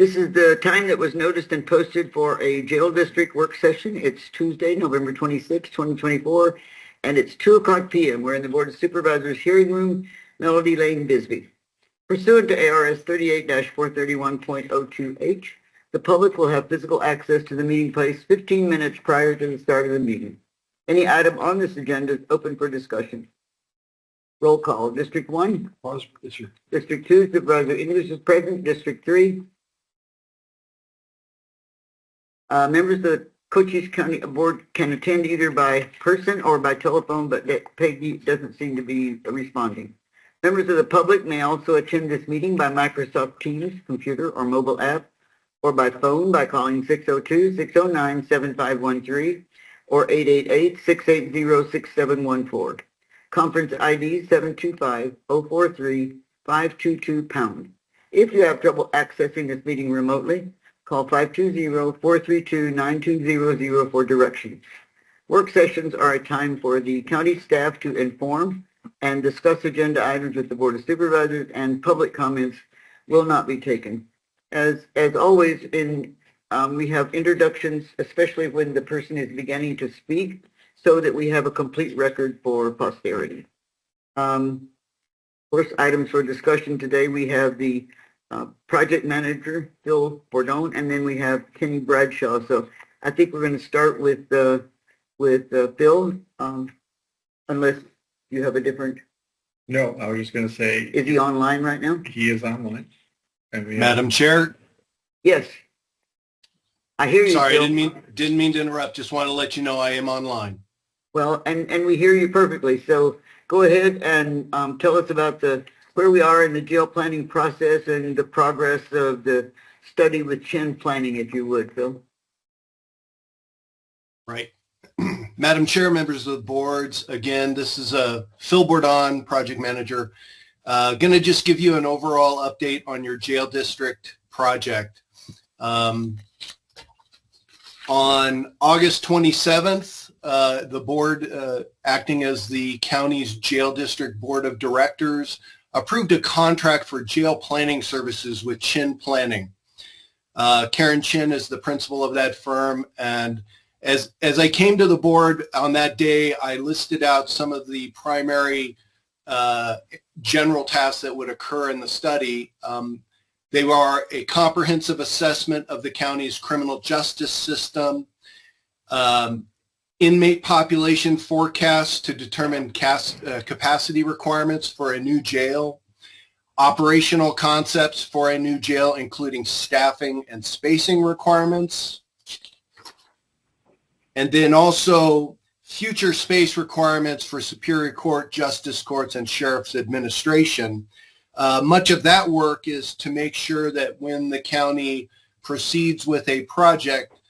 This is the time that was noticed and posted for a jail district work session. It's Tuesday, November 26, 2024, and it's 2:00 p.m. We're in the Board of Supervisors hearing room, Melody Lane, Bisbee. Pursuant to ARS 38-431.02H, the public will have physical access to the meeting place 15 minutes prior to the start of the meeting. Any item on this agenda is open for discussion. Roll call. District 1. Pause. Yes, sir. District 2, Supervisor English is present. District 3. Members of the Cochise County Board can attend either by person or by telephone, but Peggy doesn't seem to be responding. Members of the public may also attend this meeting by Microsoft Teams, computer, or mobile app, or by phone by calling 602-609-7513 or 888-680-6714. Conference ID 725-043-522#. If you have trouble accessing this meeting remotely, call 520-432-9200 for directions. Work sessions are a time for the county staff to inform and discuss agenda items with the Board of Supervisors, and public comments will not be taken. As always, we have introductions, especially when the person is beginning to speak, so that we have a complete record for posterity. First items for discussion today, we have the project manager, Phil Bordone, and then we have Kenny Bradshaw. So I think we're going to start with Phil, unless you have a different. No, I was just going to say. Is he online right now? He is online. And Madam Chair. Yes. I hear you. Sorry, Phil. I didn't mean to interrupt. Just want to let you know I am online. Well, and we hear you perfectly. So go ahead and tell us about where we are in the jail planning process and the progress of the study with Chin Planning, if you would, Phil. Right. Madam Chair, members of the boards, again, this is Phil Bordone, project manager. Going to just give you an overall update on your jail district project. On August 27th, the board, acting as the county's jail district board of directors, approved a contract for jail planning services with Chin Planning. Karen Chin is the principal of that firm, and as I came to the board on that day, I listed out some of the primary general tasks that would occur in the study. They are a comprehensive assessment of the county's criminal justice system, inmate population forecasts to determine capacity requirements for a new jail, operational concepts for a new jail, including staffing and spacing requirements, and then also future space requirements for Superior Court, Justice Courts, and Sheriff's Administration. Much of that work is to make sure that when the county proceeds with a project,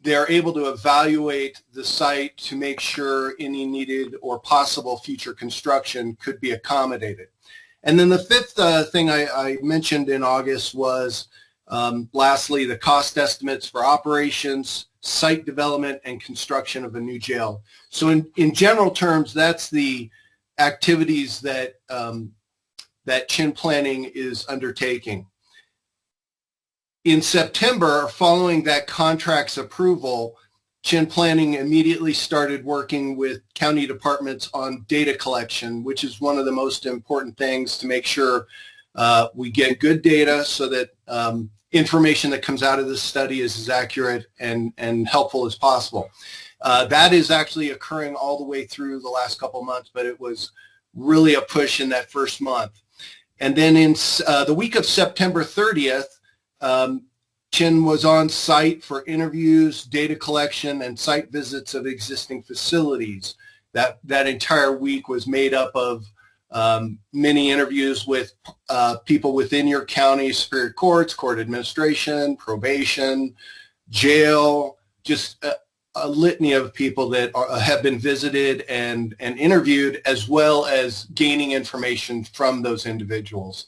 they're able to evaluate the site to make sure any needed or possible future construction could be accommodated. And then the fifth thing I mentioned in August was, lastly, the cost estimates for operations, site development, and construction of a new jail. So in general terms, that's the activities that that Chin Planning is undertaking. In September, following that contract's approval, Chin Planning immediately started working with county departments on data collection, which is one of the most important things to make sure we get good data so that information that comes out of this study is as accurate and helpful as possible. That is actually occurring all the way through the last couple of months, but it was really a push in that first month. And then in the week of September 30th, Chin was on site for interviews, data collection, and site visits of existing facilities. That entire week was made up of many interviews with people within your county, Superior Courts, Court Administration, Probation, Jail, just a litany of people that have been visited and interviewed, as well as gaining information from those individuals.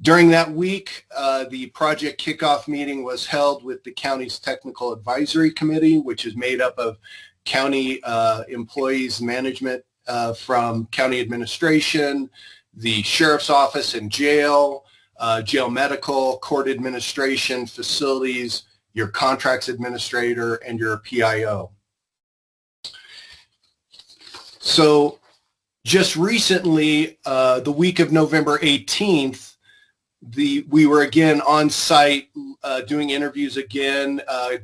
During that week, the project kickoff meeting was held with the county's Technical Advisory Committee, which is made up of county employees, management from county administration, the sheriff's office and jail, jail medical, court administration, facilities, your contracts administrator, and your PIO. So just recently, the week of November 18th, we were again on site doing interviews again,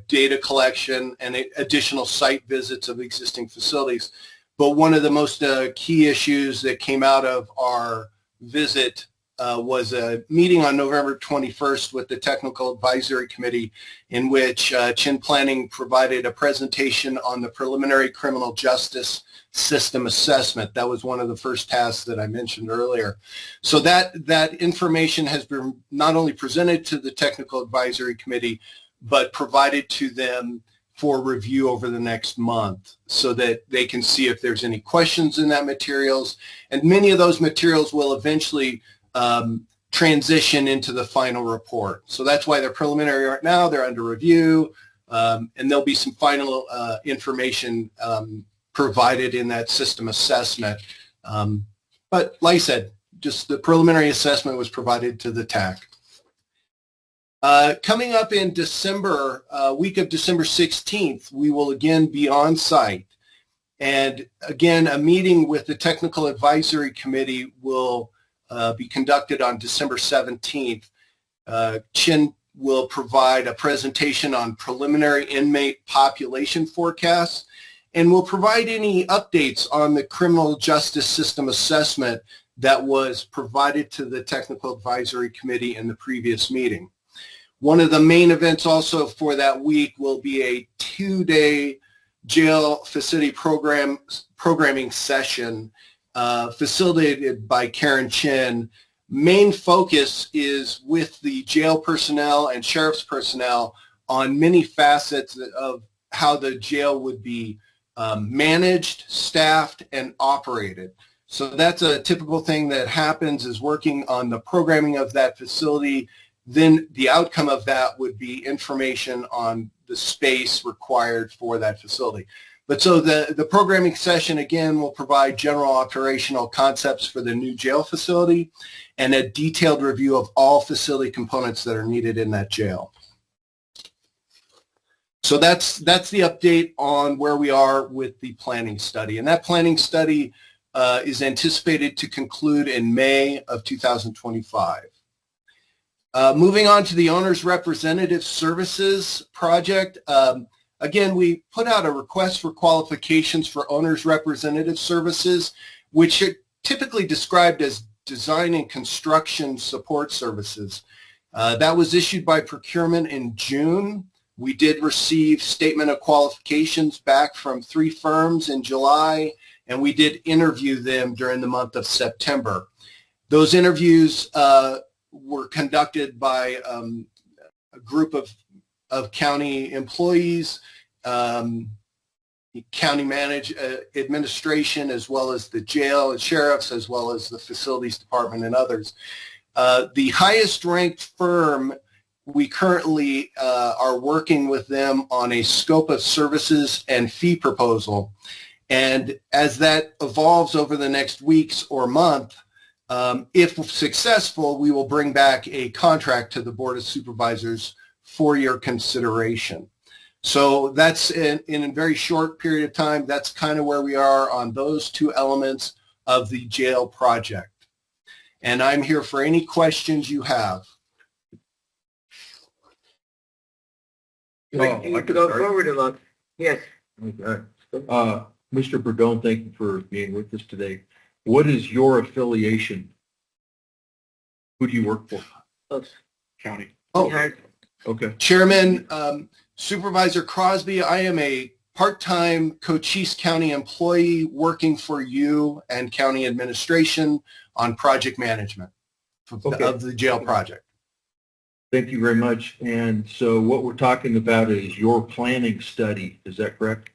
data collection, and additional site visits of existing facilities. But one of the most key issues that came out of our visit was a meeting on November 21st with the Technical Advisory Committee, in which Chin Planning provided a presentation on the preliminary criminal justice system assessment. That was one of the first tasks that I mentioned earlier. So that information has been not only presented to the Technical Advisory Committee, but provided to them for review over the next month so that they can see if there's any questions in that materials. And many of those materials will eventually transition into the final report. So that's why they're preliminary right now. They're under review, and there'll be some final information provided in that system assessment. But like I said, just the preliminary assessment was provided to the TAC. Coming up in December, week of December 16th, we will again be on site. And again, a meeting with the Technical Advisory Committee will be conducted on December 17th. Chin will provide a presentation on preliminary inmate population forecasts, and will provide any updates on the criminal justice system assessment that was provided to the Technical Advisory Committee in the previous meeting. One of the main events also for that week will be a 2-day jail facility programming session facilitated by Karen Chin. Main focus is with the jail personnel and sheriff's personnel on many facets of how the jail would be managed, staffed, and operated. So that's a typical thing that happens, is working on the programming of that facility. Then the outcome of that would be information on the space required for that facility. But so the programming session, again, will provide general operational concepts for the new jail facility and a detailed review of all facility components that are needed in that jail. So that's the update on where we are with the planning study. And that planning study is anticipated to conclude in May of 2025. Moving on to the Owner's Representative Services project. Again, we put out a request for qualifications for Owner's Representative Services, which are typically described as design and construction support services. That was issued by procurement in June. We did receive statement of qualifications back from 3 firms in July, and we did interview them during the month of September. Those interviews were conducted by a group of county employees, county administration, as well as the jail and sheriffs, as well as the facilities department and others. The highest ranked firm, we currently are working with them on a scope of services and fee proposal. And as that evolves over the next weeks or month, if successful, we will bring back a contract to the Board of Supervisors for your consideration. So that's in a very short period of time. That's kind of where we are on those 2 elements of the jail project. And I'm here for any questions you have. I could go forward a lot. Yes. Okay. Mr. Perdone, thank you for being with us today. What is your affiliation? Who do you work for? County. Oh, okay. Chairman, Supervisor Crosby, I am a part-time Cochise County employee working for you and county administration on project management of the jail project. Thank you very much. And so what we're talking about is your planning study. Is that correct?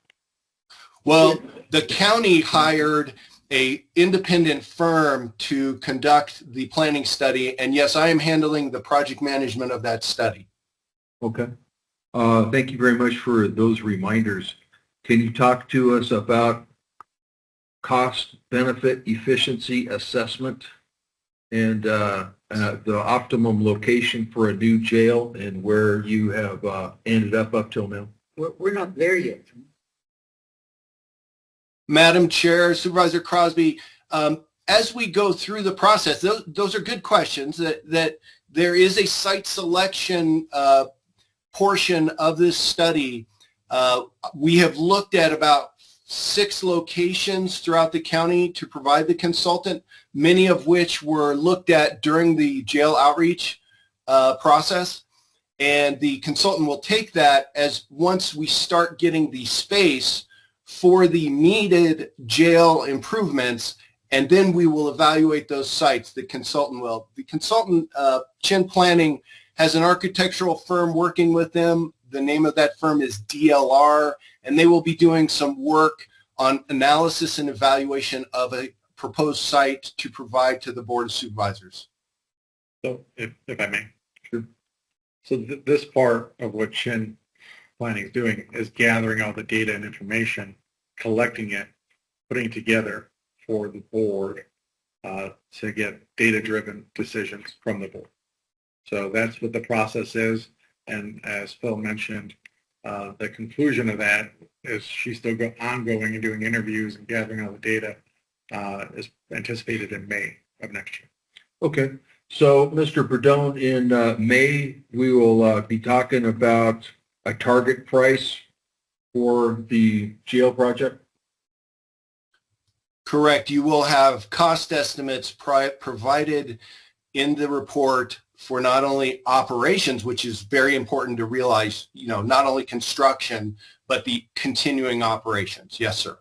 Well, the county hired an independent firm to conduct the planning study, and yes, I am handling the project management of that study. Okay. Thank you very much for those reminders. Can you talk to us about cost, benefit, efficiency assessment and the optimum location for a new jail and where you have ended up till now? We're not there yet. Madam Chair, Supervisor Crosby, as we go through the process, those are good questions. That there is a site selection portion of this study. We have looked at about 6 locations throughout the county to provide the consultant, many of which were looked at during the jail outreach process. And the consultant will take that as once we start getting the space for the needed jail improvements, and then we will evaluate those sites. The consultant will. The consultant, Chin Planning, has an architectural firm working with them. The name of that firm is DLR, and they will be doing some work on analysis and evaluation of a proposed site to provide to the Board of Supervisors. So if I may. Sure. So this part of what Chin Planning is doing is gathering all the data and information, collecting it, putting it together for the board to get data-driven decisions from the board. So that's what the process is. And as Phil mentioned, the conclusion of that is she's still ongoing and doing interviews and gathering all the data is anticipated in May of next year. Okay. So, Mr. Burdone, in May, we will be talking about a target price for the jail project? Correct. You will have cost estimates provided in the report for not only operations, which is very important to realize, not only construction, but the continuing operations. Yes, sir.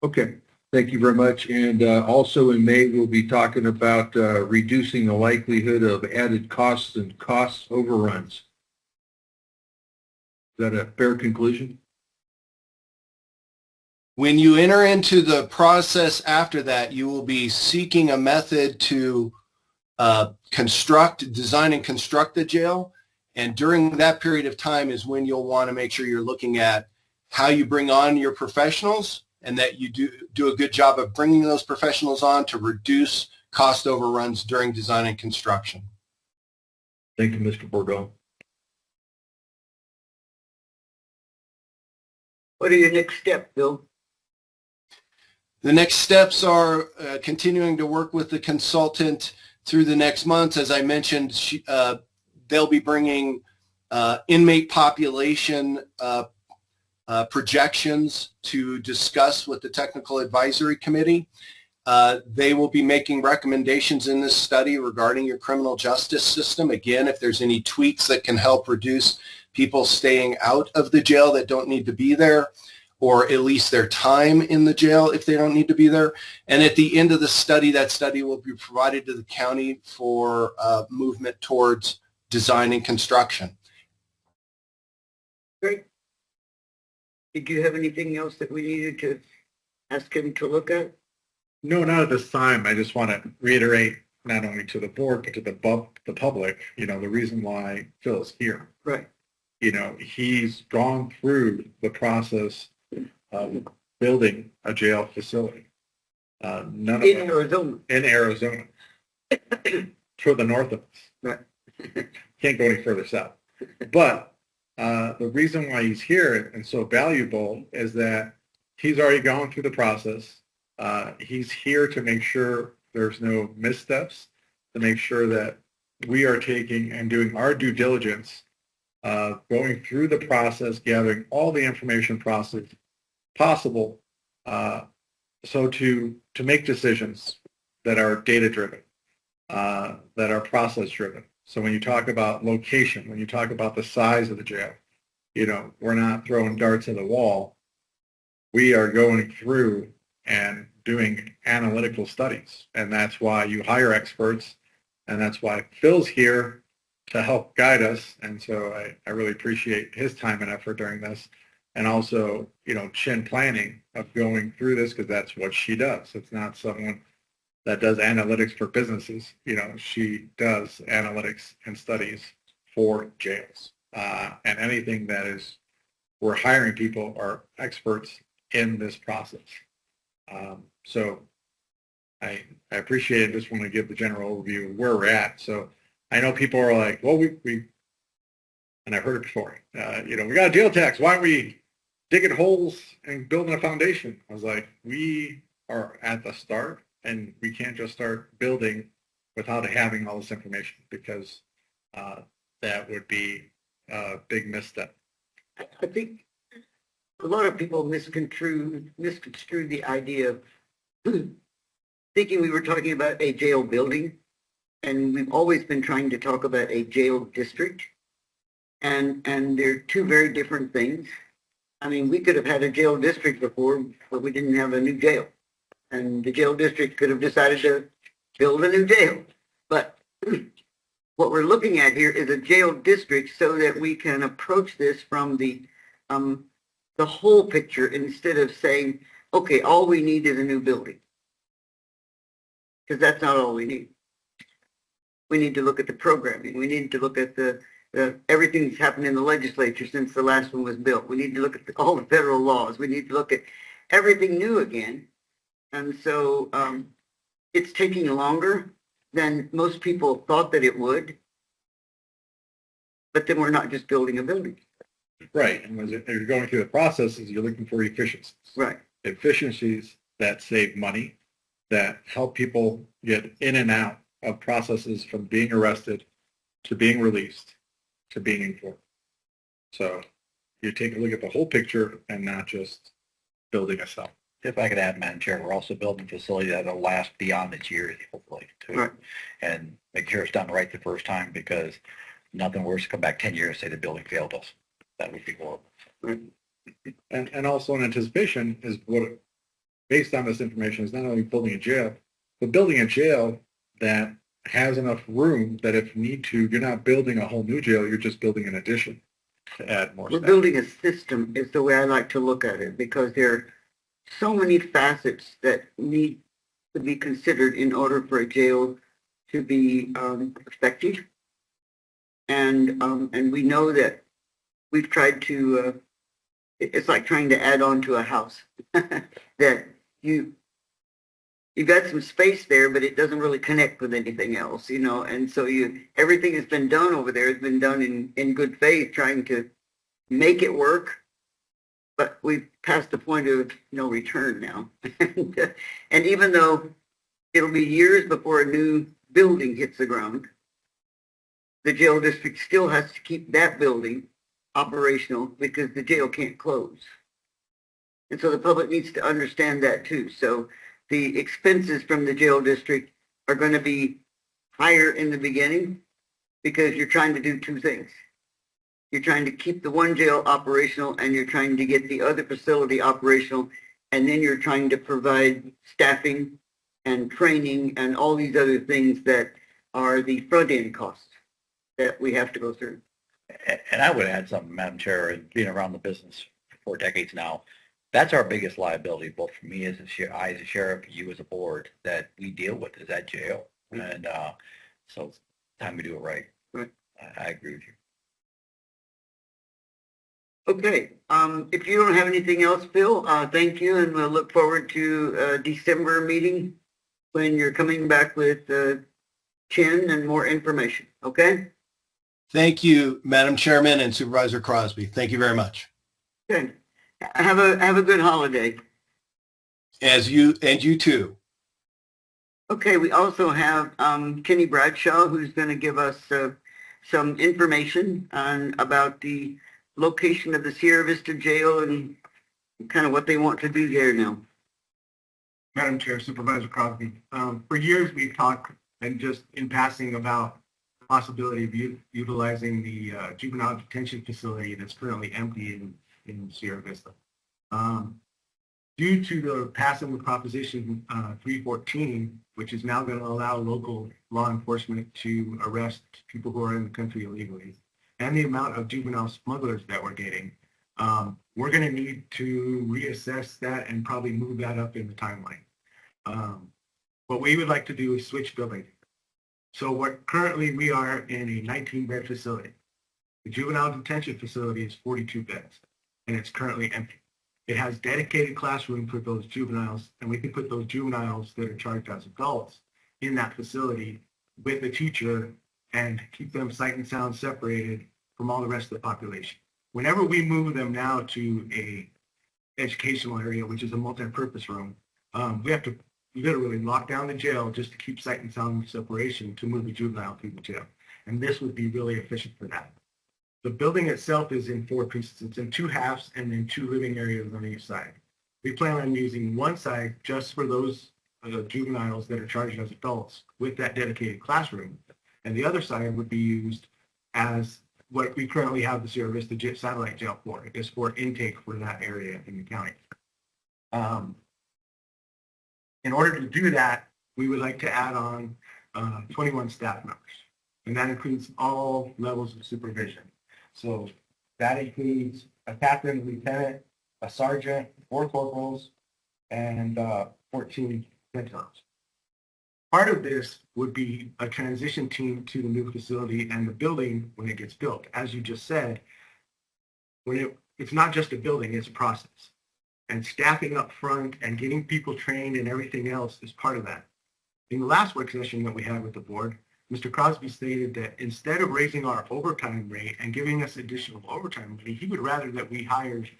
Okay. Thank you very much. And also in May, we'll be talking about reducing the likelihood of added costs and cost overruns. Is that a fair conclusion? When you enter into the process after that, you will be seeking a method to design and construct the jail. And during that period of time is when you'll want to make sure you're looking at how you bring on your professionals and that you do a good job of bringing those professionals on to reduce cost overruns during design and construction. Thank you, Mr. Bordeaux. What are your next steps, Bill? The next steps are continuing to work with the consultant through the next months. As I mentioned, they'll be bringing inmate population projections to discuss with the Technical Advisory Committee. They will be making recommendations in this study regarding your criminal justice system. Again, if there's any tweaks that can help reduce people staying out of the jail that don't need to be there, or at least their time in the jail if they don't need to be there. And at the end of the study, that study will be provided to the county for movement towards design and construction. Great. Did you have anything else that we needed to ask him to look at? No, not at this time. I just want to reiterate not only to the board, but to the public, the reason why Phil's here. Right. He's gone through the process of building a jail facility. In Arizona. To the north of us. Right. Can't go any further south. But the reason why he's here and so valuable is that he's already gone through the process. He's here to make sure there's no missteps, to make sure that we are taking and doing our due diligence, going through the process, gathering all the information possible, so to make decisions that are data-driven, that are process-driven. So when you talk about location, when you talk about the size of the jail, we're not throwing darts at the wall. We are going through and doing analytical studies, and that's why you hire experts, and that's why Phil's here to help guide us. And so I really appreciate his time and effort during this. And also, Chin Planning of going through this, because that's what she does. It's not someone that does analytics for businesses. She does analytics and studies for jails. And anything that is, we're hiring people are experts in this process. So I appreciate it. Just want to give the general overview of where we're at. So I know people are like, well, we and I've heard it before, we got a jail tax. Why aren't we digging holes and building a foundation? I was like, we are at the start and we can't just start building without having all this information because that would be a big misstep. I think a lot of people misconstrue the idea of thinking we were talking about a jail building, and we've always been trying to talk about a jail district, and they're two very different things. I mean, we could have had a jail district before, but we didn't have a new jail, and the jail district could have decided to build a new jail. But what we're looking at here is a jail district so that we can approach this from the whole picture instead of saying, okay, all we need is a new building. Because that's not all we need. We need to look at the programming. We need to look at everything that's happened in the legislature since the last one was built. We need to look at all the federal laws. We need to look at everything new again. And so it's taking longer than most people thought that it would. But then we're not just building a building. Right. And as you're going through the processes, you're looking for efficiencies. Right. Efficiencies that save money, that help people get in and out of processes from being arrested to being released to being informed. So you take a look at the whole picture and not just building a cell. If I could add, Madam Chair, we're also building a facility that'll last beyond its years, hopefully, too. Right. And make sure it's done right the first time, because nothing worse to come back 10 years and say the building failed us. That would be horrible. Right. And also in anticipation is based on this information, is not only building a jail, but building a jail that has enough room that if need to, you're not building a whole new jail, you're just building an addition to add more We're staff. building a system is the way I like to look at it, because there are so many facets that need to be considered in order for a jail to be effective. And we know that we've tried to, it's like trying to add on to a house, that you've got some space there, but it doesn't really connect with anything else, and so everything that's been done over there has been done in good faith, trying to make it work, but we've passed the point of no return now. And even though it'll be years before a new building hits the ground, the jail district still has to keep that building operational because the jail can't close. And so the public needs to understand that too. So the expenses from the jail district are going to be higher in the beginning because you're trying to do two things. You're trying to keep the one jail operational, and you're trying to get the other facility operational, and then you're trying to provide staffing and training and all these other things that are the front end costs that we have to go through. And I would add something, Madam Chair, and being around the business for 4 decades now, that's our biggest liability, both for me as a sheriff, you as a board, that we deal with is that jail. And so it's time to do it right. Right. I agree with you. Okay, if you don't have anything else, Phil, thank you, and we'll look forward to a December meeting when you're coming back with Chin and more information, okay? Thank you, Madam Chairman and Supervisor Crosby. Thank you very much. Okay, have a good holiday. As you too. Okay, we also have Kenny Bradshaw, who's going to give us some information about the location of the Sierra Vista Jail and kind of what they want to do there now. Madam Chair, Supervisor Crosby, for years we've talked and just in passing about the possibility of utilizing the juvenile detention facility that's currently empty in Sierra Vista. Due to the passing of Proposition 314, which is now going to allow local law enforcement to arrest people who are in the country illegally, and the amount of juvenile smugglers that we're getting, we're going to need to reassess that and probably move that up in the timeline. What we would like to do is switch buildings. So currently we are in a 19-bed facility. The juvenile detention facility is 42 beds, and it's currently empty. It has dedicated classroom for those juveniles, and we can put those juveniles that are charged as adults in that facility with a teacher and keep them sight and sound separated from all the rest of the population. Whenever we move them now to a educational area, which is a multi-purpose room, we have to literally lock down the jail just to keep sight and sound separation to move the juvenile through the jail. And this would be really efficient for that. The building itself is in 4 pieces. It's in 2 halves and then 2 living areas on each side. We plan on using one side just for those juveniles that are charged as adults with that dedicated classroom. And the other side would be used as what we currently have the Sierra Vista satellite jail for. It is for intake for that area in the county. In order to do that, we would like to add on 21 staff members. And that includes all levels of supervision. So that includes a captain, a lieutenant, a sergeant, 4 corporals, and 14 lieutenants. Part of this would be a transition team to the new facility and the building when it gets built. As you just said, it's not just a building, it's a process. And staffing up front and getting people trained and everything else is part of that. In the last work session that we had with the board, Mr. Crosby stated that instead of raising our overtime rate and giving us additional overtime money, he would rather that we hired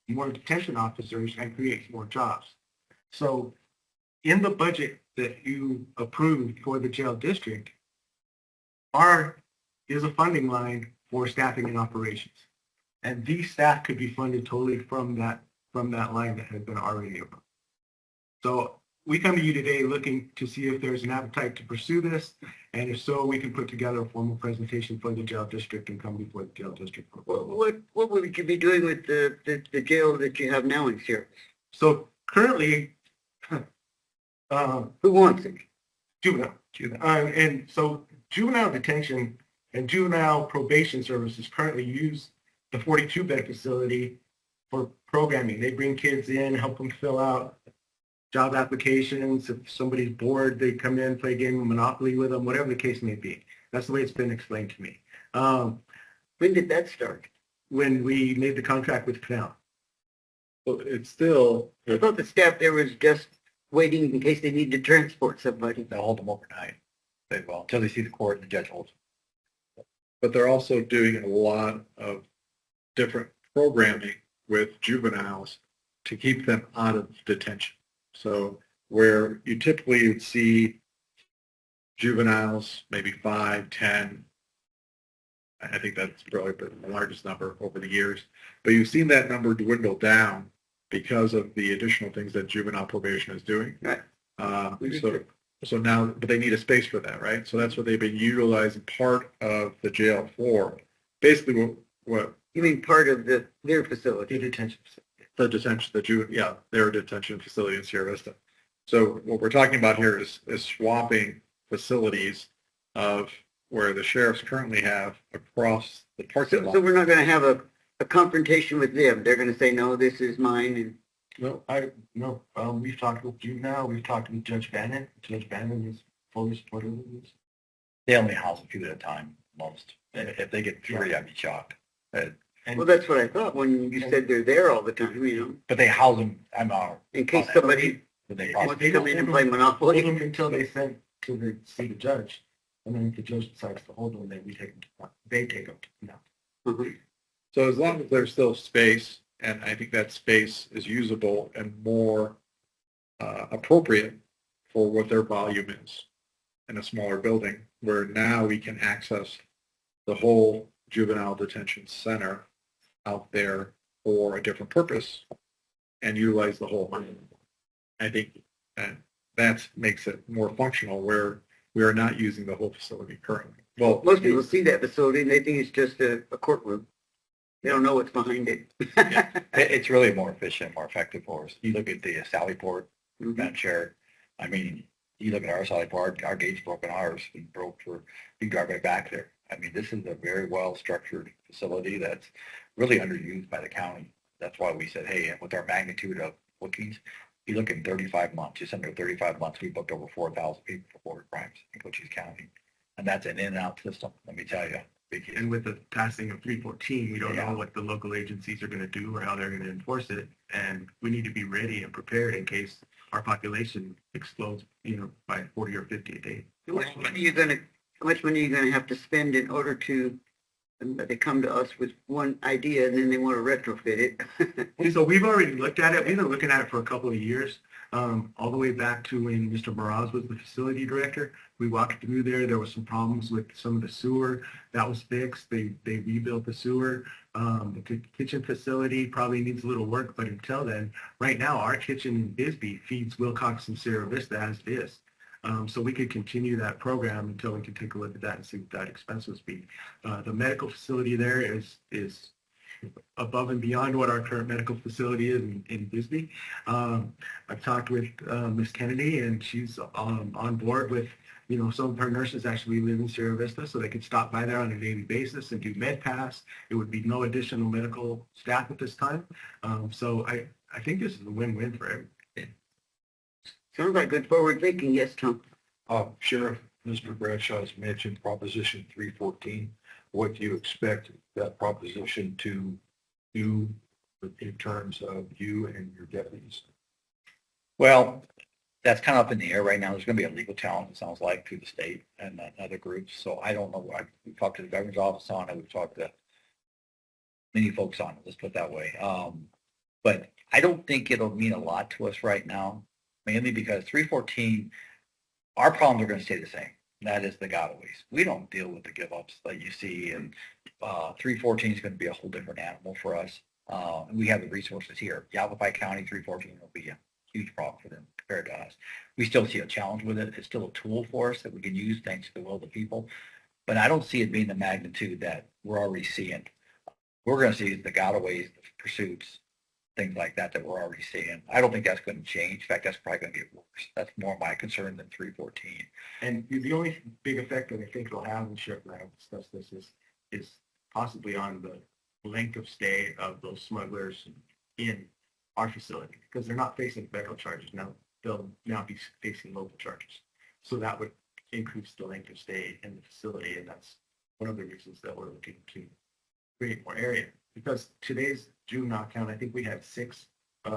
more detention officers and create more jobs. So in the budget that you approved for the jail district, is a funding line for staffing and operations. And these staff could be funded totally from that line that had been already approved. So we come to you today looking to see if there's an appetite to pursue this, and if so, we can put together a formal presentation for the jail district and come before the jail district. What would you be doing with the jail that you have now in Sierra? So currently, Who wants it? juvenile. And so juvenile detention and juvenile probation services currently use the 42-bed facility for programming. They bring kids in, help them fill out job applications. If somebody's bored, they come in, play a game of Monopoly with them, whatever the case may be. That's the way it's been explained to me. When did that start? When we made the contract with Canal. Well, it's still, I thought the staff there was just waiting in case they need to transport somebody. They'll hold them overnight. They will, until they see the court and the judge holds them. but they're also doing a lot of different programming with juveniles to keep them out of detention. So where you typically would see juveniles, maybe 5, 10, I think that's probably the largest number over the years, but you've seen that number dwindle down because of the additional things that juvenile probation is doing. Right. So now, but they need a space for that, right? So that's what they've been utilizing part of the jail for. Basically, what You mean part of their facility? The detention facility. the detention, their detention facility in Sierra Vista. So what we're talking about here is swapping facilities of where the sheriffs currently have across the parking lot. So we're not going to have a confrontation with them. They're going to say, no, this is mine. And No, we've talked with juvenile, we've talked with Judge Bannon. Judge Bannon is fully supportive of this. They only house a few at a time, most. If they get 3, I'd be shocked. well, that's what I thought when you said they're there all the time, But they house them, in case somebody they wants to come in and play Hold Monopoly. them until they send to see the judge. And then if the judge decides to hold them, then they take them. No. Mhm. So as long as there's still space, and I think that space is usable and more appropriate for what their volume is in a smaller building, where now we can access the whole juvenile detention center out there for a different purpose and utilize the whole money. I think that makes it more functional where we are not using the whole facility currently. Well, Most people see that facility and they think it's just a courtroom. They don't know what's behind it. It's really more efficient, more effective for us. You look at the Sally Port, Madam Chair. I mean, you look at our Sally Port, our gate's broken, ours we broke you can drive right back there. I mean, this is a very well-structured facility that's really underused by the county. That's why we said, hey, with our magnitude of bookings, you look in 35 months, just under 35 months, we booked over 4,000 people for border crimes in Cochise County. And that's an in and out system, let me tell you. And with the passing of 314, we don't know what the local agencies are going to do or how they're going to enforce it. And we need to be ready and prepared in case our population explodes, by 40 or 50 a day. How much money are you gonna have to spend in order to, and they come to us with one idea and then they want to retrofit it? So we've already looked at it. We've been looking at it for a couple of years, all the way back to when Mr. Mraz was the facility director. We walked through there. There were some problems with some of the sewer. That was fixed. They rebuilt the sewer. The kitchen facility probably needs a little work, but until then, right now, our kitchen in Bisbee feeds Wilcox and Sierra Vista as it is. So we could continue that program until we can take a look at that and see what that expense would be. The medical facility there is above and beyond what our current medical facility is in Bisbee. I've talked with Ms. Kennedy, and she's on board with, some of her nurses actually live in Sierra Vista, so they could stop by there on a daily basis and do med pass. It would be no additional medical staff at this time. So I think this is a win-win for everyone. Sounds like good forward thinking, yes, Tom. Sheriff, Mr. Bradshaw has mentioned Proposition 314. What do you expect that proposition to do in terms of you and your deputies? Well, that's kind of up in the air right now. There's going to be a legal challenge, it sounds like, through the state and other groups. So I don't know. We've talked to the governor's office on it. We've talked to many folks on it, let's put it that way. But I don't think it'll mean a lot to us right now, mainly because 314, our problems are going to stay the same. That is the gotaways. We don't deal with the give-ups that you see, and 314 is going to be a whole different animal for us. And we have the resources here. Yavapai County 314 will be a huge problem for them compared to us. We still see a challenge with it. It's still a tool for us that we can use thanks to the will of the people. But I don't see it being the magnitude that we're already seeing. We're going to see the gotaways, the pursuits, things like that we're already seeing. I don't think that's going to change. In fact, that's probably going to get worse. That's more my concern than 314. And the only big effect that I think it'll have, and Sheriff and I have discussed this, is possibly on the length of stay of those smugglers in our facility, because they're not facing federal charges now. They'll now be facing local charges. So that would increase the length of stay in the facility, and that's one of the reasons that we're looking to create more area. Because today's juvenile count, I think we had 6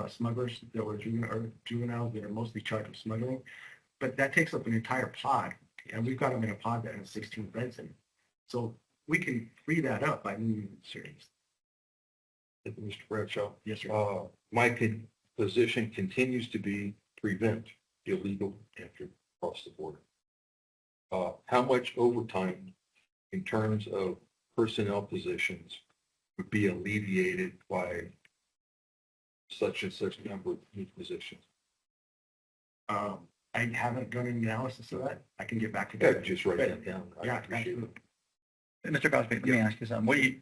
smugglers that were juveniles that are mostly charged with smuggling, but that takes up an entire pod, and we've got them in a pod that has 16 beds in it. So we can free that up by moving the series. Mr. Bradshaw? Yes, sir. My position continues to be prevent illegal entry across the border. How much overtime in terms of personnel positions would be alleviated by such and such number of new positions? I haven't done an analysis of that. I can get back to Yeah, that. just write that down. I Yeah, appreciate it. Mr. Cosby, let me ask you something. What do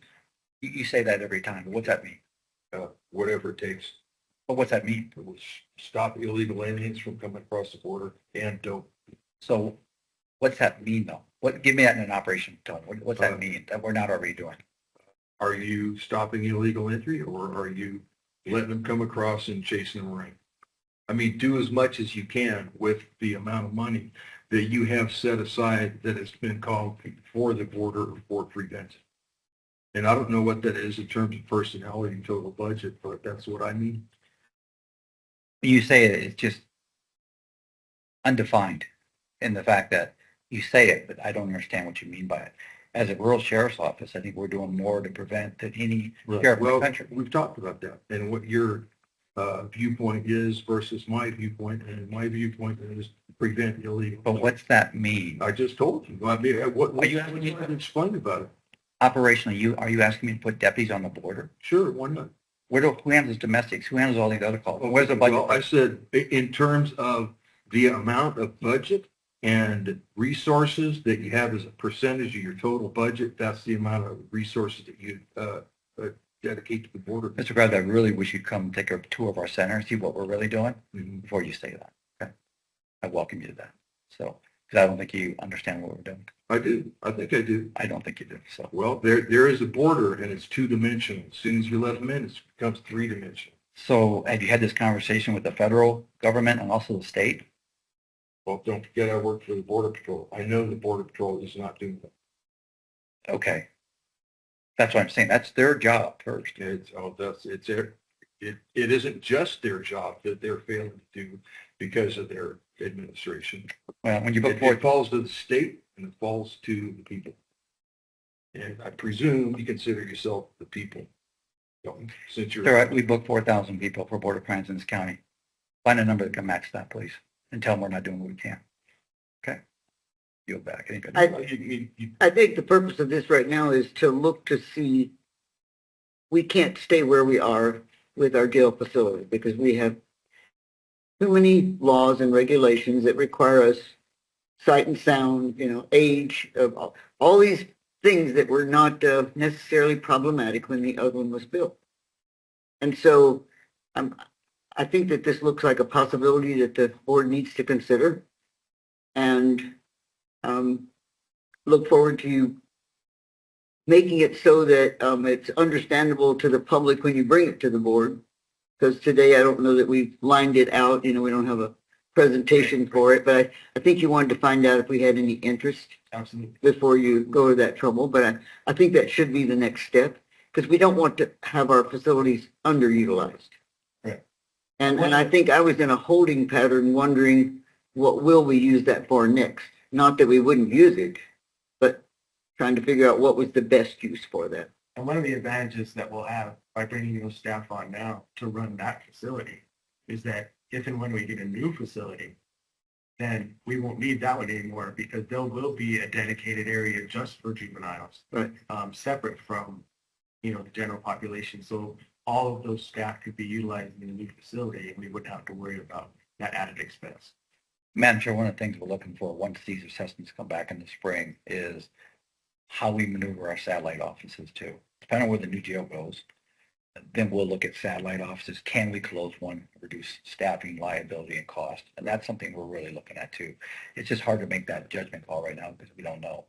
you say that every time, but what's that mean? Whatever it takes But what's that mean? to stop illegal aliens from coming across the border and dope. So what's that mean though? Give me that in an operation tone. What's that mean that we're not already doing? Are you stopping illegal entry, or are you letting them come across and chasing them around? I mean, do as much as you can with the amount of money that you have set aside that has been called for the border or for prevention. And I don't know what that is in terms of personnel and total budget, but that's what I mean. You say it's just undefined in the fact that you say it, but I don't understand what you mean by it. As a rural sheriff's office, I think we're doing more to prevent than any sheriff in the Well, country. we've talked about that and what your viewpoint is versus my viewpoint, and my viewpoint is prevent illegal. But what's that mean? I just told you. I mean, what Are you what do you want to explain about it? Operationally, are you asking me to put deputies on the border? Sure, why not? Who handles domestics? Who handles all these other calls? Where's the budget? Well, I said, in terms of the amount of budget and resources that you have as a percentage of your total budget, that's the amount of resources that you dedicate to the border. Mr. Crowder, I really wish you'd come take a tour of our center and see what we're really doing Mhm. before you say that. Okay. I welcome you to that. So, because I don't think you understand what we're doing. I do. I think I do. I don't think you do. So, Well, there is a border and it's 2-dimensional. As soon as you let them in, it becomes 3-dimensional. so have you had this conversation with the federal government and also the state? Well, don't forget I work for the Border Patrol. I know the Border Patrol is not doing that. Okay. That's what I'm saying. That's their job first. It isn't just their job that they're failing to do because of their administration. Well, when you book It board, falls to the state and it falls to the people. And I presume you consider yourself the people, since you're. all right, we book 4,000 people for Board of Crimes in this county. Find a number that can match that, please, and tell them we're not doing what we can. Okay? Yield back. I think the purpose of this right now is to look to see, we can't stay where we are with our jail facility because we have too many laws and regulations that require us sight and sound, age, of all these things that were not necessarily problematic when the other one was built. And so I think that this looks like a possibility that the board needs to consider, and look forward to you making it so that it's understandable to the public when you bring it to the board. Because today I don't know that we've lined it out. We don't have a presentation for it, but I think you wanted to find out if we had any interest Absolutely. before you go to that trouble. But I think that should be the next step because we don't want to have our facilities underutilized. Right. And I think I was in a holding pattern wondering what will we use that for next? Not that we wouldn't use it, but trying to figure out what was the best use for that. And one of the advantages that we'll have by bringing those staff on now to run that facility is that if and when we get a new facility, then we won't need that one anymore because there will be a dedicated area just for juveniles, Right. Separate from, the general population. So all of those staff could be utilized in the new facility and we wouldn't have to worry about that added expense. Madam Chair, one of the things we're looking for once these assessments come back in the spring is how we maneuver our satellite offices too. Depending on where the new jail goes, then we'll look at satellite offices. Can we close one, reduce staffing, liability, and cost? And that's something we're really looking at too. It's just hard to make that judgment call right now because we don't know.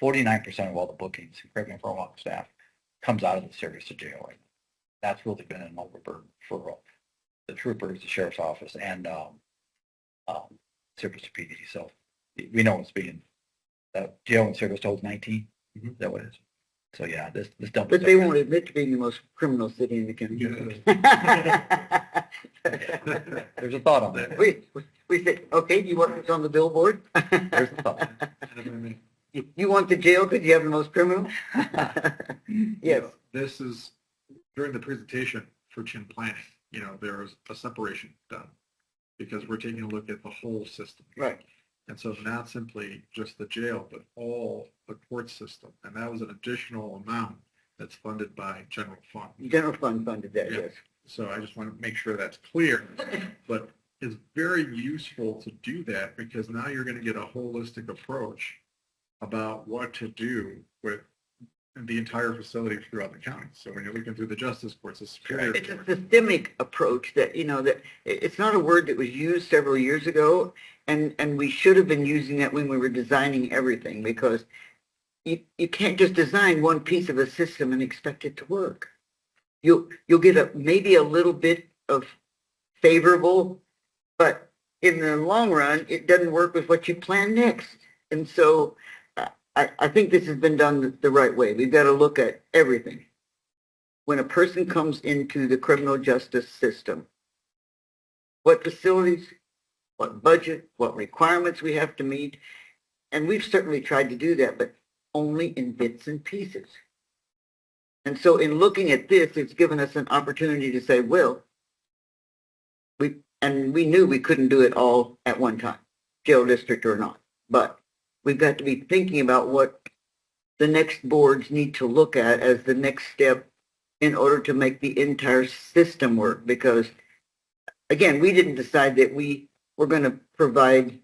49% of all the bookings, correct me if I'm wrong, staff, comes out of the service to jail right now. That's really been an overburden for the troopers, the sheriff's office, and service to PD. So we know it's being, jail and service holds 19. Mhm. Is that what it is? So yeah, this dump. But they won't admit to being the most criminal city in the country. There's a thought on that. We said, okay, do you want this on the billboard? There's a thought. You want the jail because you have the most criminal? Yes. This is, during the presentation for chin planning, there was a separation done because we're taking a look at the whole system. Right. And so not simply just the jail, but all the court system. And that was an additional amount that's funded by general fund. General fund funded that, Yeah. yes. So I just want to make sure that's clear, but it's very useful to do that because now you're going to get a holistic approach about what to do with the entire facility throughout the county. So when you're looking through the justice courts, the superior It's a court, systemic approach that, that it's not a word that was used several years ago. And we should have been using that when we were designing everything because you can't just design one piece of a system and expect it to work. You'll get maybe a little bit of favorable, but in the long run, it doesn't work with what you plan next. And so I think this has been done the right way. We've got to look at everything. When a person comes into the criminal justice system, what facilities, what budget, what requirements we have to meet. And we've certainly tried to do that, but only in bits and pieces. And so in looking at this, it's given us an opportunity to say, well, we knew we couldn't do it all at one time, jail district or not, but we've got to be thinking about what the next boards need to look at as the next step in order to make the entire system work. Because again, we didn't decide that we were going to provide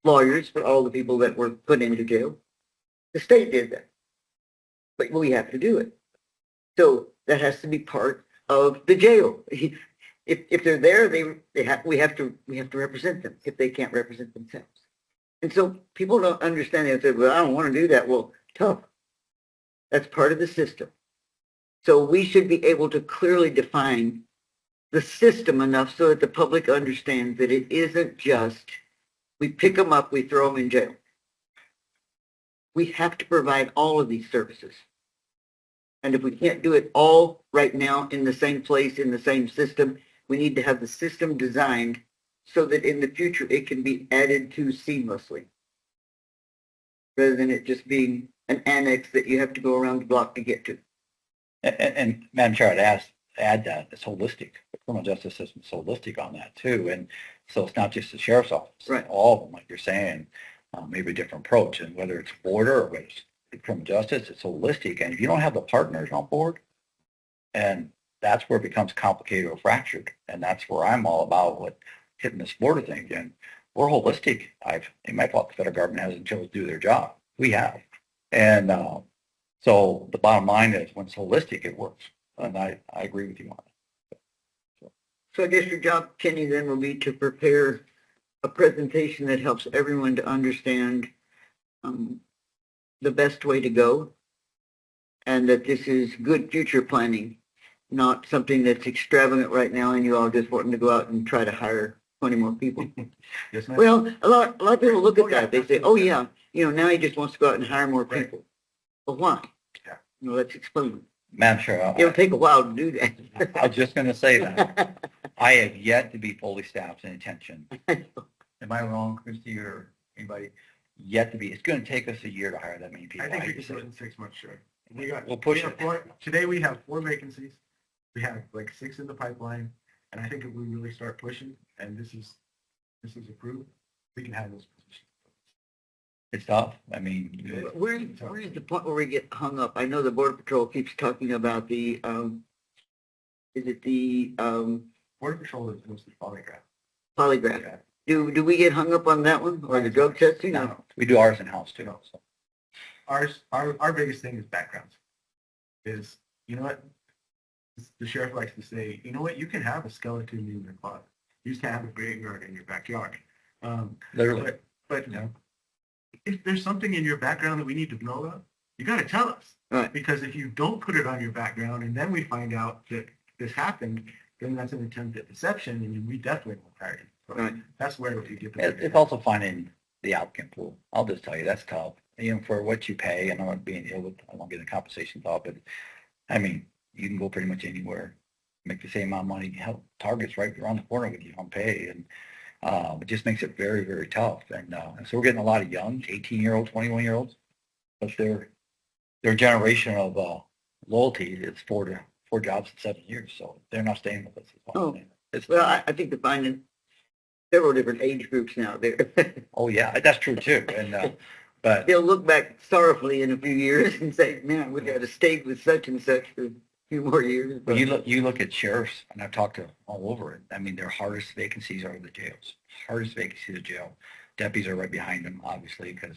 lawyers for all the people that were put into jail. The state did that, but we have to do it. So that has to be part of the jail. If they're there, we have to represent them if they can't represent themselves. And so people don't understand that. They say, well, I don't want to do that. Well, tough. That's part of the system. So we should be able to clearly define the system enough so that the public understands that it isn't just we pick them up, we throw them in jail. We have to provide all of these services. And if we can't do it all right now in the same place, in the same system, we need to have the system designed so that in the future it can be added to seamlessly. Rather than it just being an annex that you have to go around the block to get to. And Madam Chair, add that it's holistic. The criminal justice system is holistic on that too. And so it's not just the sheriff's office. Right. All of them, like you're saying, maybe a different approach. And whether it's border or whether it's criminal justice, it's holistic. And if you don't have the partners on board, and that's where it becomes complicated or fractured. And that's where I'm all about what hitting this border thing again. We're holistic. In my fault, the federal government hasn't chosen to do their job. We have. And so the bottom line is when it's holistic, it works. And I agree with you on it. So I guess your job, Kenny, then will be to prepare a presentation that helps everyone to understand the best way to go, and that this is good future planning, not something that's extravagant right now and you all just wanting to go out and try to hire 20 more people. Yes, ma'am. Well, a lot of people look at that. They say, oh yeah, now he just wants to go out and hire more people. Well, why? Yeah. Let's explain. Madam Chair, It'll take a while to do that. I was just going to say that. I have yet to be fully staffed in attention. Am I wrong, Christie, or anybody? Yet to be. It's going to take us a year to hire that many people. I think we hate can to do it say in 6 months, sure. We'll push it. Today we have 4 vacancies. We have like 6 in the pipeline, and I think if we really start pushing, and this is approved, we can have those positions. It's tough. I mean, Where is the point where we get hung up? I know the Border Patrol keeps talking about the, is it the Border Patrol is mostly polygraph. polygraph? Yeah. Do we get hung up on that one, or the drug testing? No. we do ours in-house too. So. Our biggest thing is backgrounds. Is, you know what? The sheriff likes to say, you know what? You can have a skeleton in your closet. You just can't have a graveyard in your backyard. Literally. But if there's something in your background that we need to know about, you got to tell us. Right. Because if you don't put it on your background and then we find out that this happened, then that's an attempt at deception, and we definitely won't hire you. So Right. that's where we get the. It's also finding the applicant pool. I'll just tell you, that's tough. For what you pay, and I'm not being ill with, I won't get a compensation thought, but I mean, you can go pretty much anywhere, make the same amount of money, help targets right around the corner with you on pay. And it just makes it very, very tough. And so we're getting a lot of young, 18-year-olds, 21-year-olds, but their generation of loyalty is 4 jobs in 7 years. So they're not staying with us. Oh, well, I think they're finding several different age groups now there. Oh yeah, that's true too. And but They'll look back sorrowfully in a few years and say, man, we got to stay with such and such for a few more years. But you look at sheriffs, and I've talked to all over it. I mean, their hardest vacancies are the jails. Hardest vacancies are jail. Deputies are right behind them, obviously, because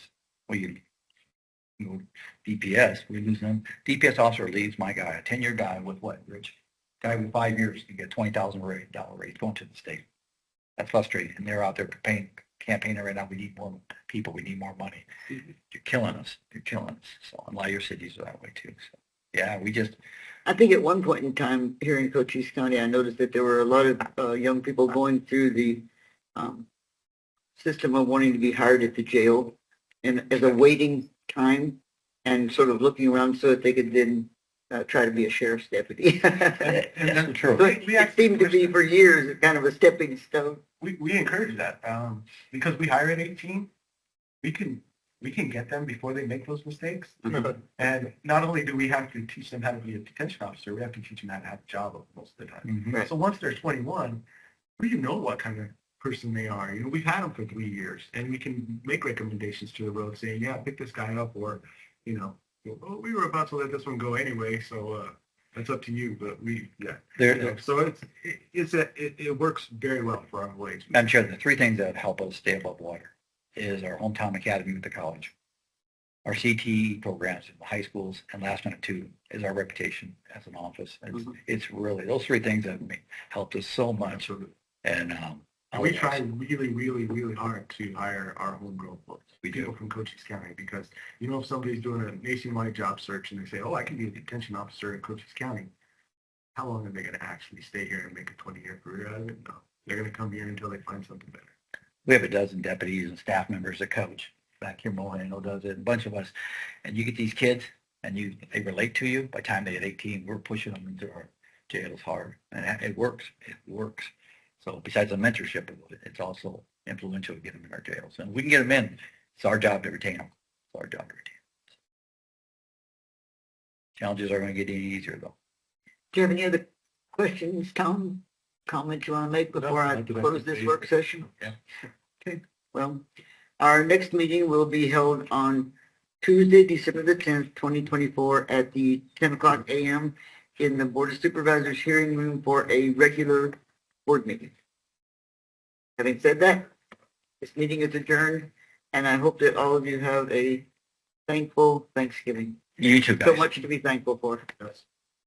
DPS, we lose them. DPS officer leaves my guy, a 10-year guy with what, Rich? Guy with 5 years can get $20,000 raise going to the state. That's frustrating. And they're out there campaigning right now. We need more people. We need more money. You're killing us. You're killing us. So, and a lot of your cities are that way too. So, yeah, I think at one point in time here in Cochise County, I noticed that there were a lot of young people going through the system of wanting to be hired at the jail and as a waiting time and sort of looking around so that they could then try to be a sheriff's deputy. And that's true. So it seemed to be for years kind of a stepping stone. We encourage that because we hire at 18, we can get them before they make those mistakes. And not only do we have to teach them how to be a detention officer, we have to teach them how to have a job most of the time. Right. So once they're 21, we know what kind of person they are. We've had them for 3 years, and we can make recommendations to the road saying, yeah, pick this guy up, or well, we were about to let this one go anyway, so that's up to you. But so it works very well for our ways. I'm sure the 3 things that help us stay above water is our hometown academy with the college, our CTE programs in the high schools, and last but not 2 is our reputation as an office. It's really those 3 things that helped us so much. And we try really, really, really hard to hire our homegrown folks. People from Cochise County, because if somebody's doing a nationwide job search and they say, oh, I can be a detention officer in Cochise County, how long are they going to actually stay here and make a 20-year career out of it? No, they're going to come here until they find something better. We have a dozen deputies and staff members that coach. Back here, Mohan, does it. A bunch of us. And you get these kids, and they relate to you, by the time they hit 18, we're pushing them into our jails hard. And it works. It works. So besides the mentorship, it's also influential to get them in our jails. And we can get them in. It's our job to retain them. It's our job to retain them. Challenges are going to get any easier, though. Do you have any other questions, Tom? Comments you want to make before I close this work session? Yeah. Okay, well, our next meeting will be held on Tuesday, December the 10th, 2024 at the 10 o'clock a.m. in the Board of Supervisors hearing room for a regular board meeting. Having said that, this meeting is adjourned, and I hope that all of you have a thankful Thanksgiving. You too, guys. So much to be thankful for. Yes.